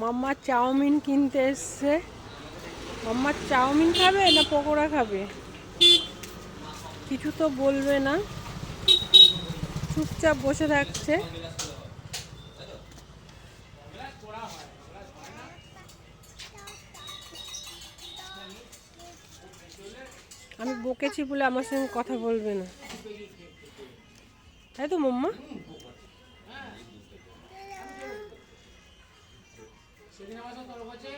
মাম্মা chowmein কিনতে এসছে। মাম্মা chowmein খাবে না পকোড়া খাবে? কিছু তো বলবে না, চুপচাপ বসে থাকছে। আমি বকেছি বলে আমার সঙ্গে কথা বলবে না, তাই তো মাম্মা? সেদিন আমার সাথে তর্ক হচ্ছে।